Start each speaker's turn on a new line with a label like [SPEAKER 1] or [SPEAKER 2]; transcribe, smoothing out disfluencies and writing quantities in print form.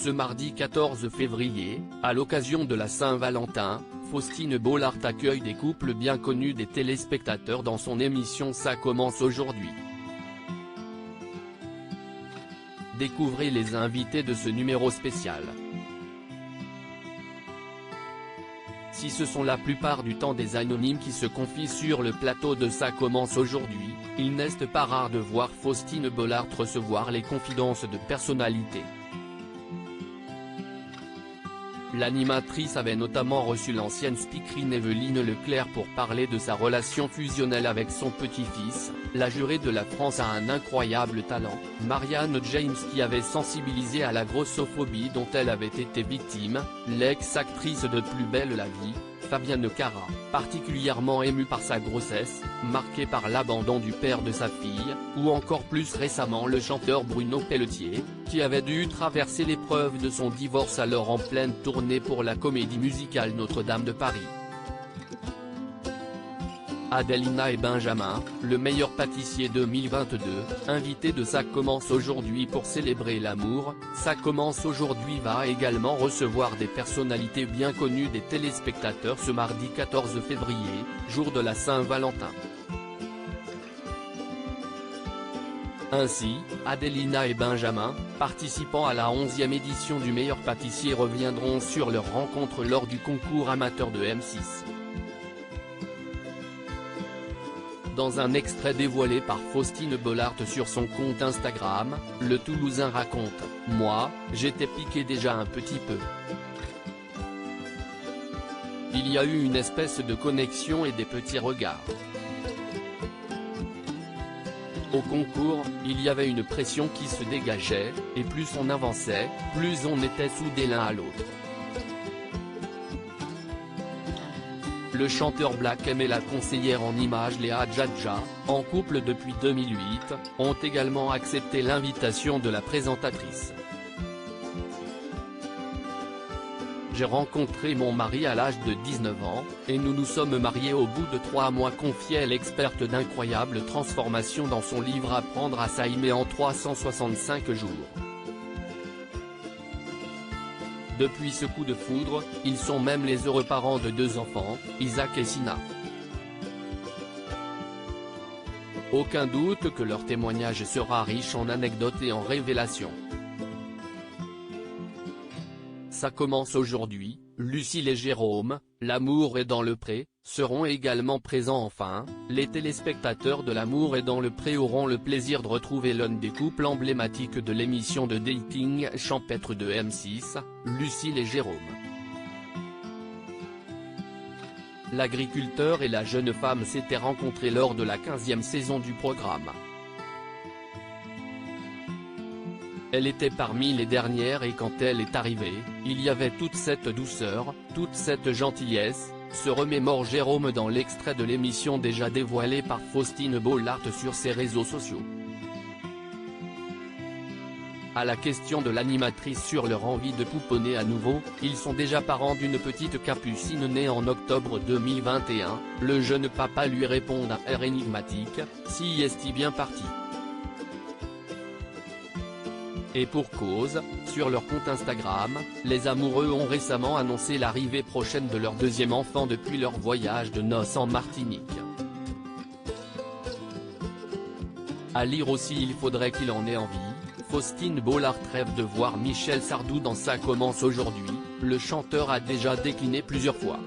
[SPEAKER 1] Ce mardi 14 février, à l'occasion de la Saint-Valentin, Faustine Bollaert accueille des couples bien connus des téléspectateurs dans son émission Ça commence aujourd'hui. Découvrez les invités de ce numéro spécial. Si ce sont la plupart du temps des anonymes qui se confient sur le plateau de Ça commence aujourd'hui, il n'est pas rare de voir Faustine Bollaert recevoir les confidences de personnalités. L'animatrice avait notamment reçu l'ancienne speakerine Evelyne Leclerc pour parler de sa relation fusionnelle avec son petit-fils. La jurée de la France a un incroyable talent, Marianne James, qui avait sensibilisé à la grossophobie dont elle avait été victime, l'ex-actrice de Plus belle la vie, Fabienne Cara, particulièrement émue par sa grossesse, marquée par l'abandon du père de sa fille, ou encore plus récemment le chanteur Bruno Pelletier, qui avait dû traverser l'épreuve de son divorce alors en pleine tournée pour la comédie musicale Notre-Dame de Paris. Adelina et Benjamin, le meilleur pâtissier 2022, invité de Ça commence aujourd'hui pour célébrer l'amour. Ça commence aujourd'hui va également recevoir des personnalités bien connues des téléspectateurs ce mardi 14 février, jour de la Saint-Valentin. Ainsi, Adelina et Benjamin, participants à la 11e édition du meilleur pâtissier, reviendront sur leur rencontre lors du concours amateur de M6. Dans un extrait dévoilé par Faustine Bollaert sur son compte Instagram, le Toulousain raconte « Moi, j'étais piqué déjà un petit peu. Il y a eu une espèce de connexion et des petits regards. Au concours, il y avait une pression qui se dégageait, et plus on avançait, plus on était soudés l'un à l'autre. » Le chanteur Black M et la conseillère en images Léa Djadja, en couple depuis 2008, ont également accepté l'invitation de la présentatrice. J'ai rencontré mon mari à l'âge de 19 ans, et nous nous sommes mariés au bout de 3 mois, confiait l'experte d'incroyables transformations dans son livre Apprendre à s'aimer en 365 jours. Depuis ce coup de foudre, ils sont même les heureux parents de 2 enfants, Isaac et Sina. Aucun doute que leur témoignage sera riche en anecdotes et en révélations. Ça commence aujourd'hui, Lucille et Jérôme, L'amour est dans le pré, seront également présents. Enfin, les téléspectateurs de L'amour est dans le pré auront le plaisir de retrouver l'un des couples emblématiques de l'émission de dating champêtre de M6, Lucille et Jérôme. L'agriculteur et la jeune femme s'étaient rencontrés lors de la 15e saison du programme. Elle était parmi les dernières et quand elle est arrivée, il y avait toute cette douceur, toute cette gentillesse, se remémore Jérôme dans l'extrait de l'émission déjà dévoilé par Faustine Bollaert sur ses réseaux sociaux. À la question de l'animatrice sur leur envie de pouponner à nouveau, ils sont déjà parents d'une petite capucine née en octobre 2021, le jeune papa lui répond d'un air énigmatique, « Si est-il bien parti ?» Et pour cause, sur leur compte Instagram, les amoureux ont récemment annoncé l'arrivée prochaine de leur 2e enfant depuis leur voyage de noces en Martinique. À lire aussi, il faudrait qu'il en ait envie. Faustine Bollaert rêve de voir Michel Sardou dans Ça commence aujourd'hui, le chanteur a déjà décliné plusieurs fois.